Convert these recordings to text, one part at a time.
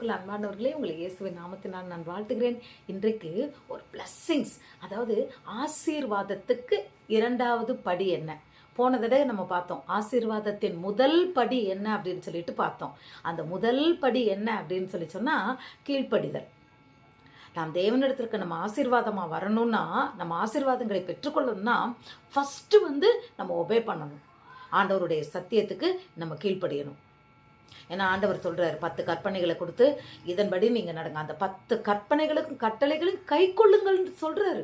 கிறிஸ்துவுக்குள் அன்பானவர்களே, உங்களை இயேசுவின் நாமத்தினால் நான் வாழ்த்துகிறேன். இன்றைக்கு ஒரு பிளஸ்ஸிங்ஸ், அதாவது ஆசீர்வாதத்துக்கு இரண்டாவது படி என்ன? போன தடவை நம்ம பார்த்தோம், ஆசீர்வாதத்தின் முதல் படி என்ன அப்படின்னு சொல்லிட்டு பார்த்தோம். அந்த முதல் படி என்ன அப்படின்னு சொன்னா கீழ்ப்படிதல். நாம் தேவனிடத்திற்கு நம்ம ஆசீர்வாதமாக வரணும்னா, நம்ம ஆசீர்வாதங்களை பெற்றுக்கொள்ளணும்னா ஃபஸ்ட்டு நம்ம ஒபே பண்ணணும். ஆண்டவருடைய சத்தியத்துக்கு நம்ம கீழ்ப்படியணும். ஏன்னா ஆண்டவர் சொல்றாரு, 10 கற்பனைகளை கொடுத்து இதன்படி நீங்க நடங்க. அந்த 10 கற்பனைகளுக்கும் கட்டளைகளையும் கை கொள்ளுங்கள்னு சொல்றாரு.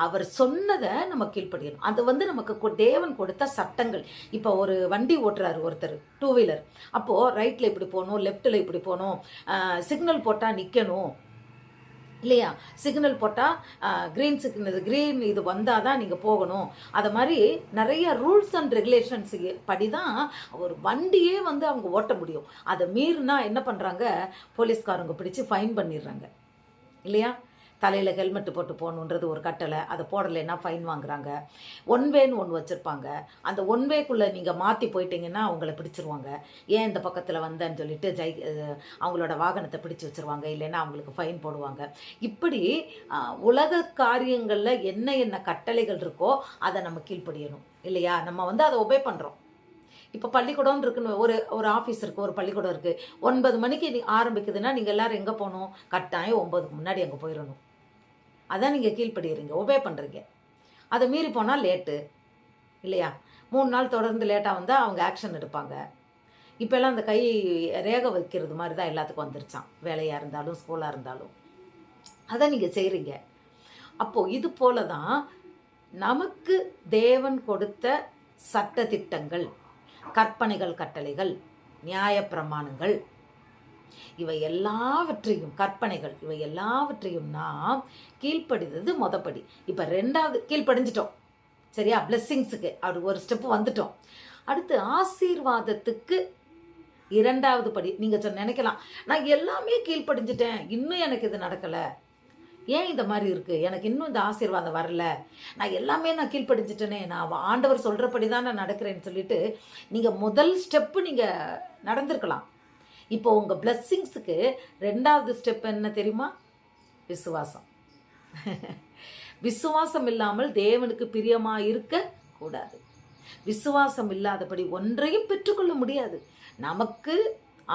அவர் சொன்னதை நம்ம கீழ்ப்படியணும். அது நமக்கு தேவன் கொடுத்த சட்டங்கள். இப்போ ஒரு வண்டி ஓட்டுறாரு ஒருத்தர், 2 வீலர். அப்போ ரைட்ல இப்படி போகணும், லெஃப்ட்ல இப்படி போகணும், சிக்னல் போட்டா நிக்கணும் இல்லையா? சிக்னல் போட்டால் க்ரீன் இது வந்தால் தான் நீங்கள் போகணும். அதை மாதிரி நிறைய ரூல்ஸ் அண்ட் ரெகுலேஷன்ஸ் படி தான் ஒரு வண்டியே அவங்க ஓட்ட முடியும். அதை மீறினா என்ன பண்ணுறாங்க, போலீஸ்காரங்க பிடிச்சி ஃபைன் பண்ணிடுறாங்க இல்லையா? தலையில் ஹெல்மெட்டு போட்டு போகணுன்றது ஒரு கட்டளை, அதை போடலைன்னா ஃபைன் வாங்குறாங்க. ஒன்வேன்னு ஒன்று வச்சுருப்பாங்க. அந்த ஒன்வேக்குள்ளே நீங்கள் மாற்றி போயிட்டீங்கன்னா அவங்கள பிடிச்சிருவாங்க. ஏன் இந்த பக்கத்தில் வந்தேன்னு சொல்லிட்டு அவங்களோட வாகனத்தை பிடிச்சி வச்சுருவாங்க, இல்லைன்னா அவங்களுக்கு ஃபைன் போடுவாங்க. இப்படி உலக காரியங்களில் என்ன கட்டளைகள் இருக்கோ அதை நம்ம கீழ்ப்படியணும் இல்லையா? நம்ம அதை ஒபே பண்ணுறோம். இப்போ பள்ளிக்கூடம்னு இருக்குன்னு ஒரு ஆஃபீஸ் இருக்குது, ஒரு பள்ளிக்கூடம் இருக்குது. 9 மணிக்கு ஆரம்பிக்குதுன்னா நீங்கள் எல்லோரும் எங்கே போகணும்? கட்டாயம் 9க்கு முன்னாடி அங்கே போயிடணும். அதான் நீங்கள் கீழ்ப்படுகிறீங்க, ஒபே பண்ணுறீங்க. அதை மீறி போனால் லேட்டு இல்லையா? 3 நாள் தொடர்ந்து லேட்டாக வந்தால் அவங்க ஆக்ஷன் எடுப்பாங்க. இப்போல்லாம் அந்த கை ரேகை வைக்கிறது மாதிரி தான் எல்லாத்துக்கும் வந்துருச்சான், வேலையாக இருந்தாலும் ஸ்கூலாக இருந்தாலும். அதை நீங்கள் செய்கிறீங்க. அப்போது இது போல தான் நமக்கு தேவன் கொடுத்த சட்டதிட்டங்கள், கற்பனைகள், கட்டளைகள், நியாயப்பிரமாணங்கள், இவை எல்லாவற்றையும், கற்பனைகள் இவை எல்லாவற்றையும் நாம் கீழ்ப்படிந்தது மொதப்படி. இப்போ 2வது கீழ்ப்படிஞ்சிட்டோம் சரியா? பிளெஸ்ஸிங்ஸுக்கு அப்படி ஒரு ஸ்டெப்பு வந்துட்டோம். அடுத்து ஆசீர்வாதத்துக்கு 2வது படி. நீங்கள் நினைக்கலாம், நான் எல்லாமே கீழ்ப்படிஞ்சிட்டேன், இன்னும் எனக்கு இது நடக்கலை, ஏன் இந்த மாதிரி இருக்குது, எனக்கு இன்னும் இந்த ஆசீர்வாதம் வரல, நான் எல்லாமே கீழ்ப்படிஞ்சிட்டேனே, நான் ஆண்டவர் சொல்கிறபடி தான் நான் நடக்கிறேன்னு சொல்லிட்டு நீங்கள் முதல் ஸ்டெப்பு நீங்கள் நடந்திருக்கலாம். இப்போ உங்கள் பிளெஸ்ஸிங்ஸுக்கு 2வது ஸ்டெப் என்ன தெரியுமா? விசுவாசம். விசுவாசம் இல்லாமல் தேவனுக்கு பிரியமாக இருக்கக்கூடாது. விசுவாசம் இல்லாதபடி ஒன்றையும் பெற்றுக்கொள்ள முடியாது. நமக்கு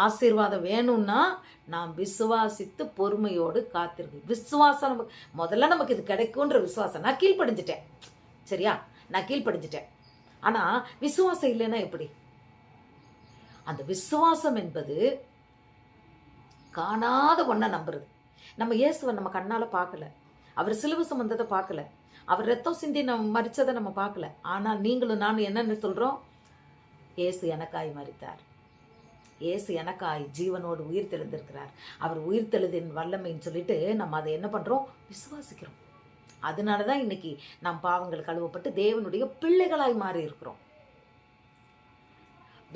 ஆசீர்வாதம் வேணும்னா நாம் விசுவாசித்து பொறுமையோடு காத்திருக்கு. விசுவாசம் முதல்ல நமக்கு இது கிடைக்கும்ன்ற விசுவாசம். நான் கீழ்ப்படிஞ்சிட்டேன் சரியா? நான் கீழ்ப்படிஞ்சிட்டேன். ஆனால் விசுவாசம் இல்லைன்னா எப்படி? அந்த விசுவாசம் என்பது காணாத ஒன்றை நம்புறது. நம்ம இயேசுவை நம்ம கண்ணால் பார்க்கல, அவர் சிலுவை சுமந்ததை பார்க்கல, அவர் ரத்தம் சிந்தி நம்ம மரித்ததை நம்ம பார்க்கல. ஆனால் நீங்களும் நானும் என்னென்னு சொல்கிறோம்? இயேசு எனக்காய் மரித்தார், இயேசு எனக்காய் ஜீவனோடு உயிர் தெழுந்திருக்கிறார், அவர் உயிர் தெழுதின் வல்லமைன்னு சொல்லிட்டு நம்ம அதை என்ன பண்ணுறோம்? விசுவாசிக்கிறோம். அதனால தான் இன்னைக்கு நம் பாவங்கள் கழுவப்பட்டு தேவனுடைய பிள்ளைகளாய் மாறி இருக்கிறோம்.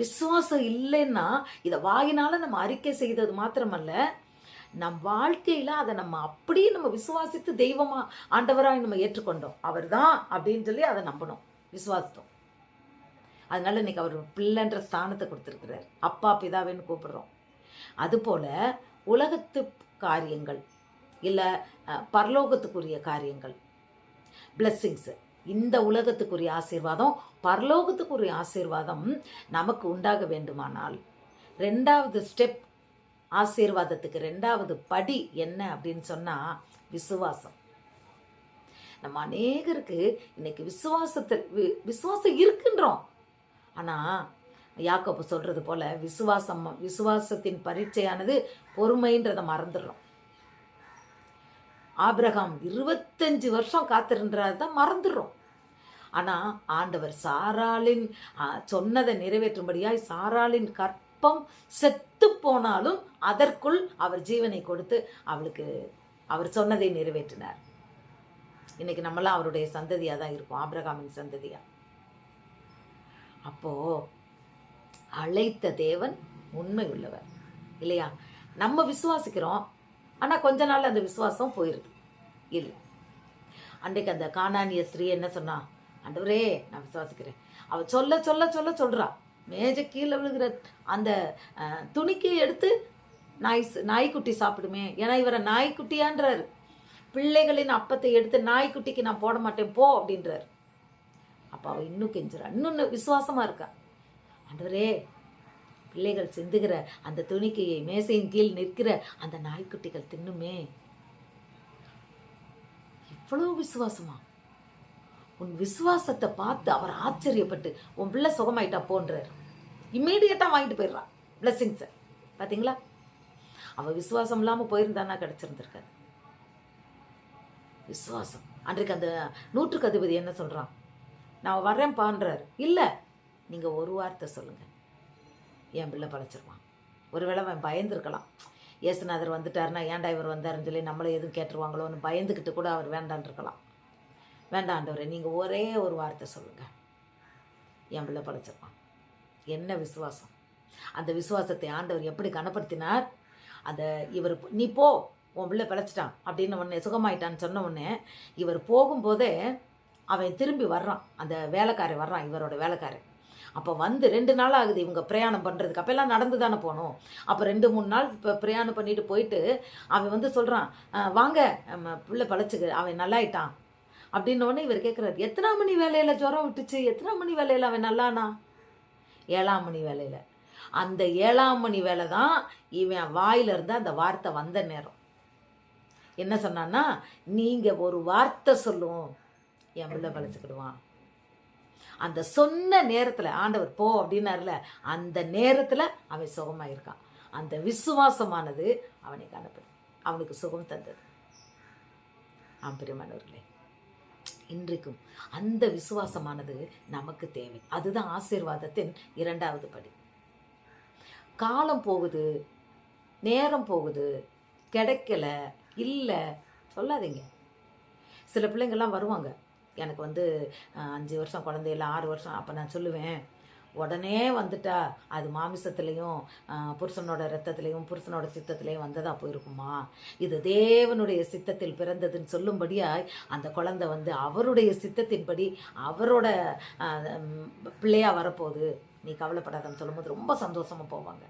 விசுவாசம் இல்லைன்னா இதை வாயினால நம்ம அறிக்கை செய்தது மாத்திரமல்ல, நம் வாழ்க்கையில அதை நம்ம அப்படியே நம்ம விசுவாசித்து தெய்வமா ஆண்டவராய் நம்ம ஏற்றுக்கொண்டோம். அவர் தான் அப்படின்னு சொல்லி அதை நம்பணும், விசுவாசித்தோம். அதனால இன்னைக்கு அவர் பிள்ளைன்ற ஸ்தானத்தை கொடுத்துருக்கிறார். அப்பா பிதாவேன்னு கூப்பிடுறோம். அதுபோல உலகத்து காரியங்கள் இல்லை பரலோகத்துக்குரிய காரியங்கள், பிளெஸ்ஸிங்ஸு, இந்த உலகத்துக்குரிய ஆசீர்வாதம், பரலோகத்துக்குரிய ஆசீர்வாதம் நமக்கு உண்டாக வேண்டுமானால் 2வது ஸ்டெப், ஆசீர்வாதத்துக்கு 2வது படி என்ன அப்படின்னு சொன்னால் விசுவாசம். நம்ம அநேகருக்கு இன்னைக்கு விசுவாசம் இருக்குன்றோம். ஆனால் யாக்கோபு சொல்றது போல விசுவாசத்தின் பரீட்சையானது பொறுமைன்றதை மறந்துடுறோம். ஆபிரகாம் 25 வருஷம் காத்திருந்ததான் மறந்துடுறோம். ஆனால் ஆண்டவர் சாராளின் சொன்னதை நிறைவேற்றும்படியாய் சாராளின் கற்பம் செத்து போனாலும் அதற்குள் அவர் ஜீவனை கொடுத்து அவளுக்கு அவர் சொன்னதை நிறைவேற்றினார். இன்னைக்கு நம்மளாம் அவருடைய சந்ததியாக தான் இருக்கும், ஆபிரகாமின் சந்ததியா. அப்போ அழைத்த தேவன் உண்மை உள்ளவர் இல்லையா? நம்ம விசுவாசிக்கிறோம், ஆனால் கொஞ்ச நாள் அந்த விசுவாசம் போயிடுது இல்லை. அன்றைக்கு அந்த கானானிய ஸ்திரீ என்ன சொன்னா? ஆண்டவரே நான் விசுவாசிக்கிறேன். அவள் சொல்ல சொல்ல சொல்ல சொல்றா, மேஜை கீழே விழுகிற அந்த துணிக்கை எடுத்து நாய்க்குட்டி சாப்பிடுமே, ஏன்னா இவரை நாய்க்குட்டியான்றாரு. பிள்ளைகளின் அப்பத்தை எடுத்து நாய்க்குட்டிக்கு நான் போட மாட்டேன் போ அப்படின்றார். அப்போ அவள் இன்னும் கெஞ்சுறா, இன்னொன்று விசுவாசமாக இருக்கா. ஆண்டவரே, பிள்ளைகள் சிந்துகிற அந்த துணிக்கு மேசையின் கீழ் நிற்கிற அந்த நாய்க்குட்டிகள் தின்னுமே. இவ்வளவு விசுவாசமா? உன் விசுவாசத்தை பார்த்து அவர் ஆச்சரியப்பட்டு உன் பிள்ளை சுகமாயிட்டா போன்றார். இம்மீடியட்டாக வாங்கிட்டு போயிடுறான் பிளஸிங்ஸை. பார்த்தீங்களா? அவள் விசுவாசம் இல்லாமல் போயிருந்தானா கிடைச்சிருந்திருக்காது. விசுவாசம். அன்றைக்கு அந்த 100க்கு அதிபதி என்ன சொல்கிறான்? நான் வர்றேன் பான்றார். இல்லை, நீங்கள் ஒரு வார்த்தை சொல்லுங்கள், என் பிள்ளை படைச்சிருவான். ஒருவேளை அவன் பயந்துருக்கலாம். இயேசுநாதர் வந்துட்டாருன்னா ஏன்டா இவர் வந்தாருன்னு சொல்லி நம்மளை எதுவும் கேட்டுருவாங்களோன்னு பயந்துக்கிட்டு கூட அவர் வேண்டான் இருக்கலாம். வேண்டாண்டவரே, நீங்கள் ஒரே ஒரு வார்த்தை சொல்லுங்கள், என் பிள்ளை படைச்சிருவான். என்ன விசுவாசம்! அந்த விசுவாசத்தை ஆண்டவர் எப்படி கனப்படுத்தினார்! அந்த இவர் நீ போ, உன் பிள்ளை பிழைச்சிட்டான் அப்படின்னு உடனே சுகமாயிட்டான்னு சொன்ன உடனே இவர் போகும்போதே அவன் திரும்பி வர்றான். அந்த வேலைக்காரன் வர்றான், இவரோட வேலைக்காரன். அப்போ வந்து 2 நாள் ஆகுது இவங்க பிரயாணம் பண்ணுறதுக்கு. அப்போல்லாம் நடந்து தானே போகணும். அப்போ 2-3 நாள் இப்போ பிரயாணம் பண்ணிட்டு போயிட்டு அவன் வந்து சொல்கிறான், வாங்க பிள்ளை பழைச்சிக்கு, அவன் நல்லாயிட்டான் அப்படின்னோடனே இவர் கேட்குறாரு, எத்தனாம் மணி வேலையில் ஜுரம் விட்டுச்சு, எத்தனாம் மணி வேலையில் அவன் நல்லானா? 7ஆம் மணி வேலையில். அந்த 7ஆம் மணி வேலை தான் இவன் வாயிலிருந்து அந்த வார்த்தை வந்த நேரம். என்ன சொன்னான்னா, நீங்கள் ஒரு வார்த்தை சொல்லும், என் பிள்ளை பழைச்சிக்கிடுவான். அந்த சொன்ன நேரத்தில் ஆண்டவர் போ அப்படின்னாருல, அந்த நேரத்தில் அவன் சுகமாயிருக்கான். அந்த விசுவாசமானது அவனை காணப்படும், அவனுக்கு சுகம் தந்தது. பிரியமானவர்களே, இன்றைக்கும் அந்த விசுவாசமானது நமக்கு தேவை. அதுதான் ஆசீர்வாதத்தின் 2வது படி. காலம் போகுது, நேரம் போகுது, கிடைக்கல, இல்லை சொல்லாதீங்க. சில பிள்ளைங்கள்லாம் வருவாங்க, எனக்கு வந்து 5 வருஷம் குழந்தை இல்லை, 6 வருஷம். அப்போ நான் சொல்லுவேன், உடனே வந்துட்டா அது மாமிசத்துலேயும் புருஷனோட ரத்தத்துலேயும் புருஷனோட சித்தத்துலேயும் வந்ததாக போயிருக்குமா? இது தேவனுடைய சித்தத்தில் பிறந்ததுன்னு சொல்லும்படியாய் அந்த குழந்தை வந்து அவருடைய சித்தத்தின்படி அவரோட பிள்ளையாக வரப்போகுது, நீ கவலைப்படாதன்னு சொல்லும்போது ரொம்ப சந்தோஷமாக போவாங்க.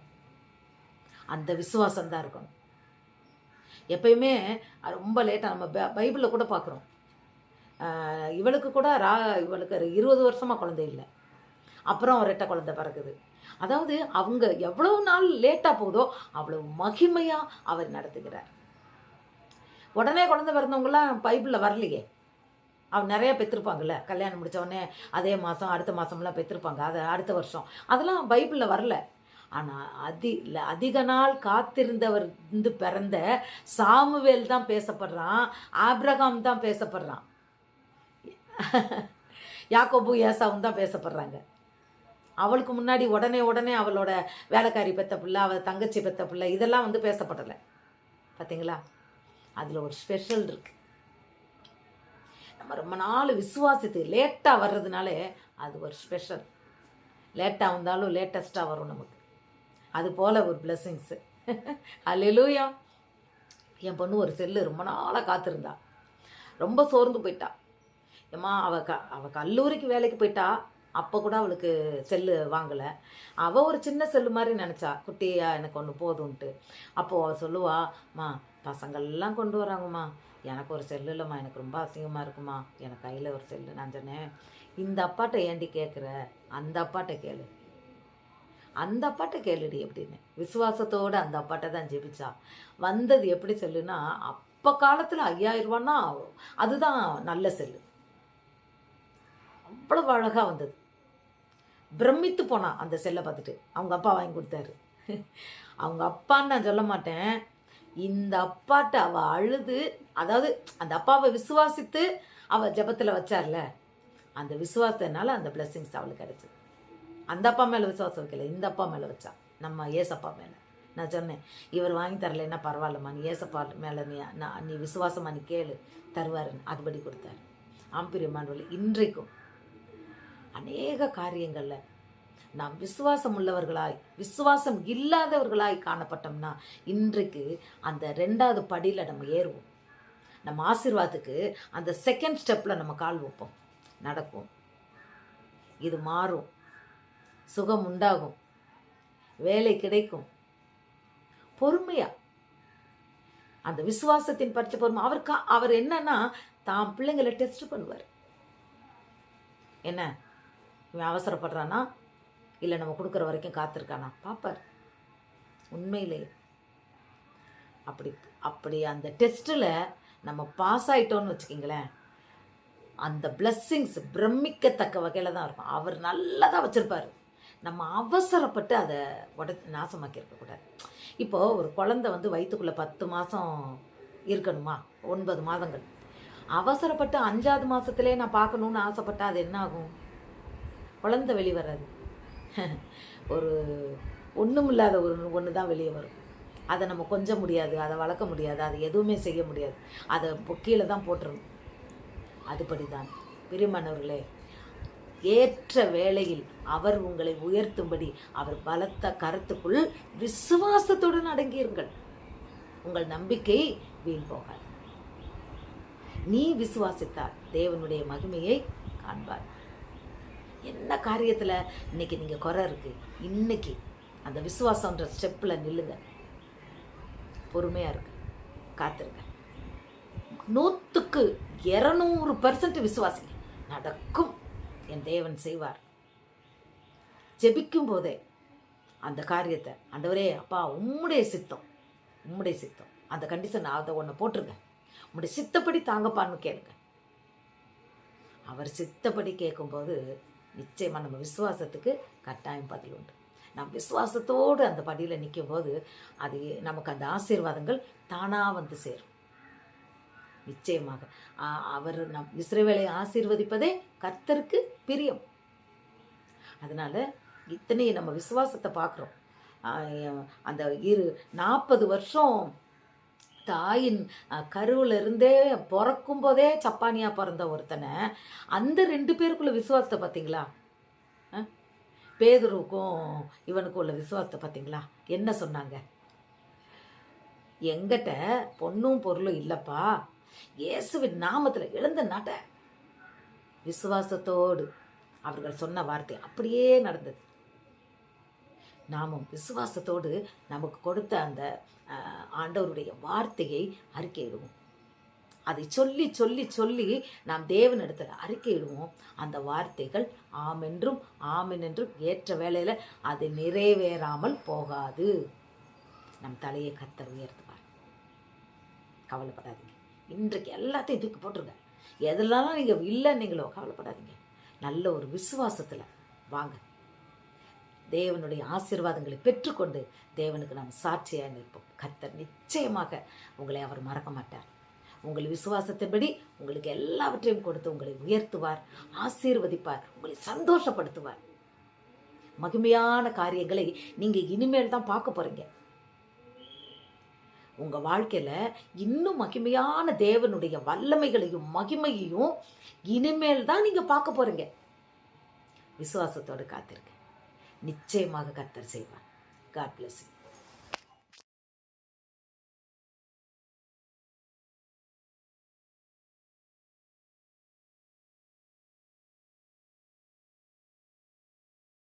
அந்த விசுவாசம்தான் இருக்கணும். எப்பயுமே ரொம்ப லேட்டாக நம்ம பைபிளில் கூட பார்க்குறோம். இவளுக்கு கூட இவளுக்கு 20 வருஷமாக குழந்தை இல்லை, அப்புறம் 2 குழந்தை பிறகுது. அதாவது அவங்க எவ்வளவு நாள் லேட்டாக போகுதோ அவ்வளவு மகிமையாக அவர் நடத்துகிறார். உடனே குழந்தை பிறந்தவங்களாம் பைபிளில் வரலையே. அவன் நிறையா பெற்றிருப்பாங்கல்ல, கல்யாணம் முடித்தவொடனே அதே மாதம் அடுத்த மாதம்லாம் பெற்றிருப்பாங்க, அது அடுத்த வருஷம், அதெல்லாம் பைபிளில் வரல. ஆனால் அதிக நாள் காத்திருந்தவர் பிறந்த சாமுவேல் தான் பேசப்படுறான், ஆபிரகாம் தான் பேசப்படுறான், யாக்கோபு ஏசாவும் தான் பேசப்படுறாங்க. அவளுக்கு முன்னாடி உடனே அவளோட வேலைக்காரி பெத்த பிள்ளை, அவள் தங்கச்சி பெத்த பிள்ளை, இதெல்லாம் வந்து பேசப்படலை. பார்த்தீங்களா? அதில் ஒரு ஸ்பெஷல் இருக்கு. நம்ம ரொம்ப நாள் விசுவாசித்து லேட்டாக வர்றதுனாலே அது ஒரு ஸ்பெஷல். லேட்டாக வந்தாலும் லேட்டஸ்ட்டாக வரும் நமக்கு. அது போல் ஒரு பிளெஸ்ஸிங்ஸு. அல்லேலூயா. என் பொண்ணு ஒரு செல்லு ரொம்ப நாளாக காத்திருந்தா, ரொம்ப சோர்ந்து போயிட்டா. ஏம்மா அவள் கல்லூரிக்கு வேலைக்கு போயிட்டா, அப்போ கூட அவளுக்கு செல்லு வாங்கலை. அவள் ஒரு சின்ன செல்லு மாதிரி நினச்சா, குட்டியாக எனக்கு ஒன்று போதும்ன்ட்டு. அப்போது அவள் சொல்லுவாம்மா, பசங்கள்லாம் கொண்டு வராங்கம்மா, எனக்கு ஒரு செல்லு இல்லைம்மா, எனக்கு ரொம்ப அசிங்கமாக இருக்குமா, எனக்கு கையில் ஒரு செல்லு. நான் சொன்னேன், இந்த அப்பாட்ட ஏண்டி கேட்குற, அந்த அப்பாட்ட கேளு, அந்த அப்பாட்ட கேளுடி அப்படின்னு. விசுவாசத்தோடு அந்த அப்பாட்ட தான் ஜெபிச்சா. வந்தது எப்படி செல்லுன்னா, அப்போ காலத்தில் 5000 ரூபான்னா அதுதான் நல்ல செல்லு. அவ்வளவு அழகாக வந்தது. பிரமித்து போனான் அந்த செல்லை பார்த்துட்டு. அவங்க அப்பா வாங்கி கொடுத்தாரு. அவங்க அப்பான்னு நான் சொல்ல மாட்டேன், இந்த அப்பாட்ட அவள் அழுது, அதாவது அந்த அப்பாவை விசுவாசித்து அவள் ஜெபத்தில் வச்சார்ல, அந்த விசுவாசத்தினால அந்த பிளெஸ்ஸிங்ஸ் அவளுக்கு கிடைச்சது. அந்த அப்பா மேலே விசுவாசம் வைக்கல, இந்த அப்பா மேலே வச்சா, நம்ம ஏசப்பா மேலே. நான் சொன்னேன், இவர் வாங்கி தரலைன்னா பரவாயில்லம்மா, நீ ஏசப்பா மேலே நீ விசுவாசமாக நீ கேளு, தருவாருன்னு. அதுபடி கொடுத்தாரு. ஆம்பிரியமானவர்களே, இன்றைக்கும் அநேக காரியங்களில் நாம் விசுவாசம் உள்ளவர்களாய் விசுவாசம் இல்லாதவர்களாய் காணப்பட்டோம்னா இன்றைக்கு அந்த 2வது படியில் நம்ம ஏறுவோம். நம்ம ஆசீர்வாதத்துக்கு அந்த 2nd ஸ்டெப்பில் நம்ம கால் வைப்போம், நடக்கும். இது மாறும், சுகம் உண்டாகும், வேலை கிடைக்கும், பொறுமையா அந்த விசுவாசத்தின் பட்ச பொறுமை. அவர் என்னன்னா தான் பிள்ளைங்களை டெஸ்ட் பண்ணுவார். என்ன இவன் அவசரப்படுறானா இல்லை நம்ம கொடுக்குற வரைக்கும் காத்திருக்கானா பார்ப்பார். உண்மையிலே அப்படி அந்த டெஸ்ட்டில் நம்ம பாஸ் ஆகிட்டோன்னு வச்சுக்கிங்களேன், அந்த பிளஸ்ஸிங்ஸ் பிரமிக்கத்தக்க வகையில் தான் இருக்கும். அவர் நல்லதாக வச்சுருப்பார். நம்ம அவசரப்பட்டு அதை நாசமாக்கி இருக்கக்கூடாது. இப்போது ஒரு குழந்தை வயிற்றுக்குள்ளே 10 மாதம் இருக்கணுமா, 9 மாதங்கள். அவசரப்பட்டு 5ஆவது மாதத்துலேயே நான் பார்க்கணுன்னு ஆசைப்பட்டா அது என்ன ஆகும்? குழந்தை வெளிவராது. ஒரு ஒன்றுமில்லாத ஒன்று தான் வெளியே வரும். அதை நம்ம கொஞ்சம் முடியாது, அதை வளர்க்க முடியாது, அதை எதுவுமே செய்ய முடியாது, அதை கீழே தான் போட்டுருணும். அதுபடி தான் பிரியமானவர்களே, ஏற்ற வேளையில் அவர் உங்களை உயர்த்தும்படி அவர் பலத்த கருத்துக்குள் விசுவாசத்துடன் அடங்கியிருங்கள். உங்கள் நம்பிக்கை வீண் போகாது. நீ விசுவாசித்தால் தேவனுடைய மகிமையை காண்பார். என்ன காரியத்தில் இன்னைக்கு நீங்கள் குறை இருக்கு, இன்னைக்கு அந்த விசுவாசம்ன்ற ஸ்டெப்பில் நில்லுங்க. பொறுமையாக இருக்கு, காத்திருங்க. 100% விசுவாசிங்க. நடக்கும், என் தேவன் செய்வார். ஜெபிக்கும் போதே அந்த காரியத்தை, ஆண்டவரே அப்பா உம்முடைய சித்தம் அந்த கண்டிஷன் அதை ஒன்று போட்டுருங்க. உம்முடைய சித்தப்படி தாங்கப்பான்னு கேளுங்க. அவர் சித்தப்படி கேட்கும்போது நிச்சயமாக நம்ம விசுவாசத்துக்கு கட்டாயம் பதில் உண்டு. நம் விசுவாசத்தோடு அந்த படியில் நிற்கும் போது அது நமக்கு அந்த ஆசீர்வாதங்கள் தானாக சேரும். நிச்சயமாக அவர் நம் இஸ்ரவேலை ஆசீர்வதிப்பதே கர்த்தருக்கு பிரியம். அதனால் இத்தனையும் நம்ம விசுவாசத்தை பார்க்குறோம். அந்த 40 வருஷம் தாயின் கருவில் இருந்தே பிறக்கும் போதே சப்பானியாக பிறந்த ஒருத்தனை, அந்த 2 பேருக்குள்ள விசுவாசத்தை பார்த்தீங்களா? பேதுருவுக்கும் இவனுக்கும் உள்ள விசுவாசத்தை பார்த்தீங்களா? என்ன சொன்னாங்க? எங்கிட்ட பொண்ணும் பொருளும் இல்லைப்பா, இயேசுவின் நாமத்தில் எழுந்த நட. விசுவாசத்தோடு அவர்கள் சொன்ன வார்த்தை அப்படியே நடந்தது. நாமும் விசுவாசத்தோடு நமக்கு கொடுத்த அந்த ஆண்டவருடைய வார்த்தையை அறிக்கையிடுவோம். அதை சொல்லி சொல்லி சொல்லி நாம் தேவனிடத்தில் அறிக்கையிடுவோம். அந்த வார்த்தைகள் ஆமென்றும் ஆமென் என்றும் ஏற்ற வேளையில் அது நிறைவேறாமல் போகாது. நம் தலையை கர்த்தர் உயர்த்துவார். கவலைப்படாதீங்க. இன்றைக்கு எல்லாத்தையும் தூக்கி போட்டுருங்க. எதெல்லாம் நீங்கள் இல்லைன்னீங்களோ கவலைப்படாதீங்க. நல்ல ஒரு விசுவாசத்தில் வாங்க. தேவனுடைய ஆசீர்வாதங்களை பெற்றுக்கொண்டு தேவனுக்கு நாம் சாட்சியாக நிற்போம். கர்த்தர் நிச்சயமாக உங்களை அவர் மறக்க மாட்டார். உங்கள் விசுவாசத்தின்படி உங்களுக்கு எல்லாவற்றையும் கொடுத்து உங்களை உயர்த்துவார், ஆசீர்வதிப்பார், உங்களை சந்தோஷப்படுத்துவார். மகிமையான காரியங்களை நீங்கள் இனிமேல் தான் பார்க்க போறீங்க. உங்கள் வாழ்க்கையில் இன்னும் மகிமையான தேவனுடைய வல்லமைகளையும் மகிமையையும் இனிமேல் தான் நீங்கள் பார்க்க போறீங்க. விசுவாசத்தோடு காத்திருக்க. நிச்சயமாக கர்த்தர் செய்வார். God bless you.